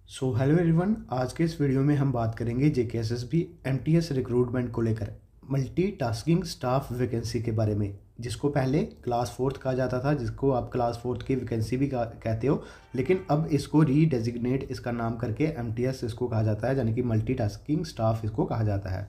Hello everyone, आज के इस वीडियो में हम बात करेंगे जेकेएसएसबी एमटीएस रिक्रूटमेंट को लेकर मल्टीटास्किंग स्टाफ वैकेंसी के बारे में, जिसको पहले क्लास फोर्थ कहा जाता था, जिसको आप क्लास फोर्थ की वैकेंसी भी कहते हो। लेकिन अब इसको रीडेजिग्नेट इसका नाम करके एमटीएस इसको कहा जाता है, यानी कि मल्टीटास्किंग स्टाफ इसको कहा जाता है।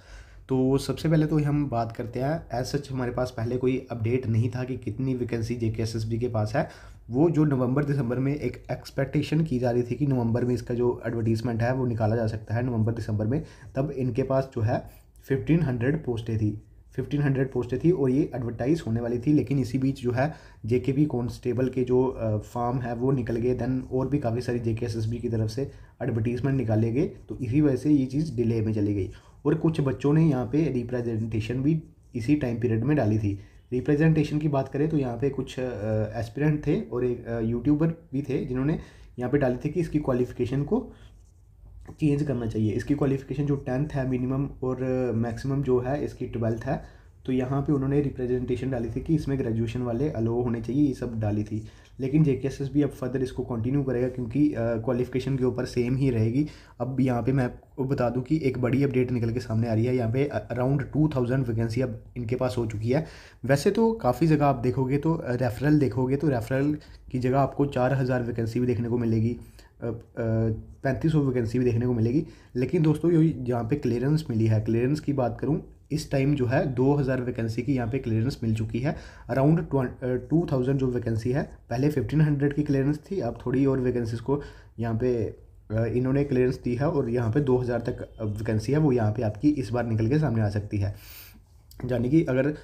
तो सबसे पहले तो हम बात करते हैं, एज सच हमारे पास पहले कोई अपडेट नहीं था कि कितनी वैकेंसी जेकेएसएसबी के पास है। वो जो नवंबर दिसंबर में एक एक्सपेक्टेशन की जा रही थी कि नवंबर में इसका जो एडवर्टीजमेंट है वो निकाला जा सकता है नवंबर दिसंबर में, तब इनके पास जो है 1500 पोस्टें थी। 1500 पोस्टें थी और ये एडवर्टाइज होने वाली थी। लेकिन इसी बीच जो है जेकेबी कांस्टेबल के जो फॉर्म है वो निकल गए, देन और भी काफ़ी सारी जेकेएसएसबी की तरफ से एडवर्टीजमेंट निकाले गए, तो इसी वजह से ये चीज़ डिले में चली गई। और कुछ बच्चों ने यहाँ पे रिप्रेजेंटेशन भी इसी टाइम पीरियड में डाली थी। रिप्रेजेंटेशन की बात करें तो यहाँ पे कुछ एस्पिरेंट थे और एक यूट्यूबर भी थे जिन्होंने यहाँ पे डाली थी कि इसकी क्वालिफ़िकेशन को चेंज करना चाहिए। इसकी क्वालिफ़िकेशन जो 10th है मिनिमम और मैक्सिमम जो है इसकी 12th है। तो यहाँ पे उन्होंने रिप्रेजेंटेशन डाली थी कि इसमें ग्रेजुएशन वाले अलो होने चाहिए, ये सब डाली थी। लेकिन जेकेएसएस भी अब फर्दर इसको कंटिन्यू करेगा क्योंकि क्वालिफ़िकेशन के ऊपर सेम ही रहेगी। अब यहाँ पे मैं आपको बता दूँ कि एक बड़ी अपडेट निकल के सामने आ रही है। यहाँ पे अराउंड 2000 वैकेंसी अब इनके पास हो चुकी है। वैसे तो काफ़ी जगह आप देखोगे तो रेफरल देखोगे तो रेफरल की जगह आपको 4000 वैकेंसी भी देखने को मिलेगी, 3500 वैकेंसी भी देखने को मिलेगी। लेकिन दोस्तों ये यहाँ पे क्लियरेंस मिली है, क्लियरेंस की बात करूँ इस टाइम जो है 2000 वैकेंसी की यहाँ पे क्लियरेंस मिल चुकी है। अराउंड 2000 जो वैकेंसी है, पहले 1500 की क्लियरेंस थी, अब थोड़ी और वैकेंसीज को यहाँ पे इन्होंने क्लियरेंस दी है और यहाँ पे 2000 तक वैकेंसी है वो यहाँ पे आपकी इस बार निकल के सामने आ सकती है। यानी कि अगर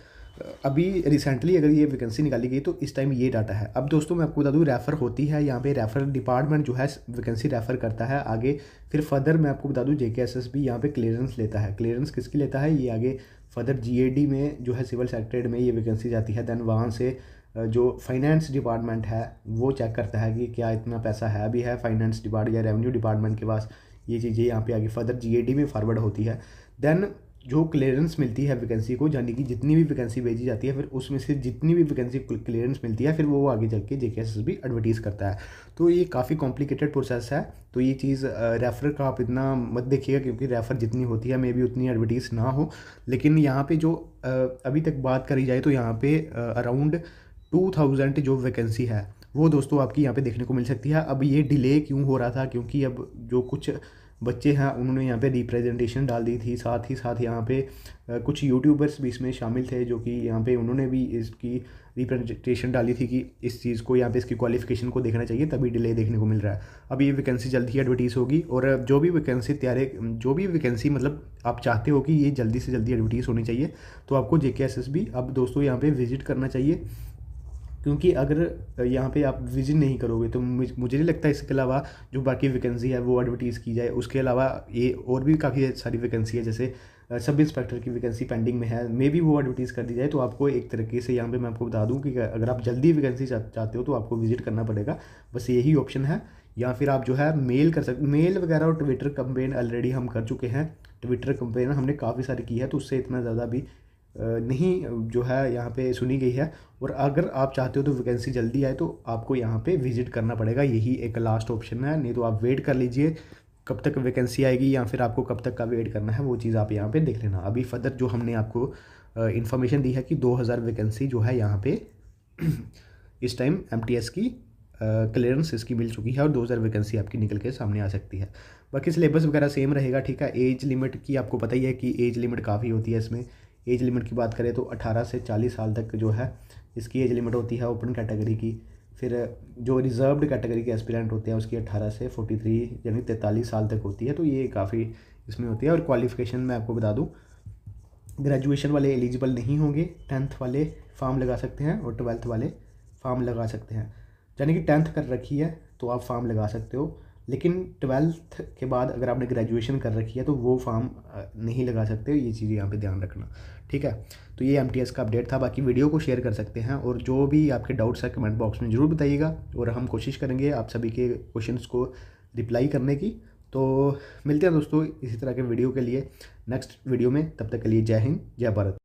अभी रिसेंटली अगर ये वैकेंसी निकाली गई तो इस टाइम ये डाटा है। अब दोस्तों मैं आपको बता दूँ रेफ़र होती है, यहाँ पे रेफ़र डिपार्टमेंट जो है वैकेंसी रेफ़र करता है आगे। फिर फर्दर मैं आपको बता दूँ जेकेएसएसबी यहाँ पे क्लियरेंस लेता है। क्लियरेंस किसकी लेता है, ये आगे फर्दर जीएडी में जो है सिविल सेक्रेटरीट में ये वैकेंसी जाती है। दैन वहाँ से जो फाइनेंस डिपार्टमेंट है वो चेक करता है कि क्या इतना पैसा है भी है फाइनेंस डिपार्ट या रेवेन्यू डिपार्टमेंट के पास, ये चीज़ें यहाँ पे आगे फर्दर जीएडी में फॉरवर्ड होती है। देन जो क्लियरेंस मिलती है वैकेंसी को, यानी कि जितनी भी वैकेंसी भेजी जाती है फिर उसमें से जितनी भी वैकेंसी क्लियरेंस मिलती है फिर वो आगे चल के जेकेएसएसबी एडवर्टीज़ करता है। तो ये काफ़ी कॉम्प्लिकेटेड प्रोसेस है। तो ये चीज़ रेफर का आप इतना मत देखिएगा क्योंकि रेफर जितनी होती है मे बी उतनी एडवर्टीज़ ना हो। लेकिन यहाँ पे जो अभी तक बात करी जाए तो यहाँ पे अराउंड 2000 जो वैकेंसी है वो दोस्तों आपकी यहाँ पे देखने को मिल सकती है। अब ये डिले क्यों हो रहा था, क्योंकि अब जो कुछ बच्चे हैं उन्होंने यहाँ पे रिप्रेजेंटेशन डाल दी थी, साथ ही साथ यहाँ पे कुछ यूट्यूबर्स भी इसमें शामिल थे जो कि यहाँ पे उन्होंने भी इसकी रिप्रेजेंटेशन डाली थी कि इस चीज़ को यहाँ पे इसकी क्वालिफिकेशन को देखना चाहिए, तभी डिले देखने को मिल रहा है। अब ये वैकेंसी जल्द ही एडवर्टीज़ होगी और जो भी वैकेंसी मतलब आप चाहते हो कि ये जल्दी से जल्दी एडवर्टीज़ होनी चाहिए तो आपको जेकेएसएसबी अब दोस्तों यहाँ पे विजिट करना चाहिए। क्योंकि अगर यहाँ पे आप विजिट नहीं करोगे तो मुझे नहीं लगता इसके अलावा जो बाकी वैकेंसी है वो एडवर्टीज़ की जाए। उसके अलावा ये और भी काफ़ी सारी वैकेंसी है, जैसे सब इंस्पेक्टर की वैकेंसी पेंडिंग में है, मे बी वो एडवर्टीज़ कर दी जाए। तो आपको एक तरीके से यहाँ पे मैं आपको बता दूँ कि अगर आप जल्दी वैकेंसी चाहते हो तो आपको विजिट करना पड़ेगा, बस यही ऑप्शन है। या फिर आप जो है मेल कर सकते, मेल वगैरह और ट्विटर कंपेन ऑलरेडी हम कर चुके हैं। ट्विटर कंपेन हमने काफ़ी सारी की है तो उससे इतना ज़्यादा भी नहीं जो है यहाँ पे सुनी गई है। और अगर आप चाहते हो तो वैकेंसी जल्दी आए तो आपको यहाँ पे विजिट करना पड़ेगा, यही एक लास्ट ऑप्शन है। नहीं तो आप वेट कर लीजिए कब तक वैकेंसी आएगी या फिर आपको कब तक का वेट करना है, वो चीज़ आप यहाँ पे देख लेना। अभी फर्दर जो हमने आपको इन्फॉर्मेशन दी है कि 2000 वैकेंसी जो है यहाँ पे इस टाइम एमटीएस की क्लियरेंस इसकी मिल चुकी है और 2000 वैकेंसी आपकी निकल के सामने आ सकती है। बाकी सिलेबस वगैरह सेम रहेगा, ठीक है। एज लिमिट की आपको पता ही है कि एज लिमिट काफ़ी होती है इसमें। एज लिमिट की बात करें तो 18 से 40 साल तक जो है इसकी एज लिमिट होती है ओपन कैटेगरी की। फिर जो रिजर्व्ड कैटेगरी के एस्पिरेंट होते हैं उसकी 18 से 43 यानी 43 साल तक होती है। तो ये काफ़ी इसमें होती है। और क्वालिफ़िकेशन मैं आपको बता दूँ, ग्रेजुएशन वाले एलिजिबल नहीं होंगे, 10th वाले फॉर्म लगा सकते हैं और 12th वाले फॉर्म लगा सकते हैं। यानी कि 10th कर रखी है तो आप फॉर्म लगा सकते हो, लेकिन 12th के बाद अगर आपने ग्रेजुएशन कर रखी है तो वो फॉर्म नहीं लगा सकते। ये चीज़ यहाँ पे ध्यान रखना, ठीक है। तो ये एमटीएस का अपडेट था। बाकी वीडियो को शेयर कर सकते हैं और जो भी आपके डाउट्स है कमेंट बॉक्स में ज़रूर बताइएगा और हम कोशिश करेंगे आप सभी के क्वेश्चंस को रिप्लाई करने की। तो मिलते हैं दोस्तों इसी तरह के वीडियो के लिए नेक्स्ट वीडियो में, तब तक के लिए जय हिंद जय भारत।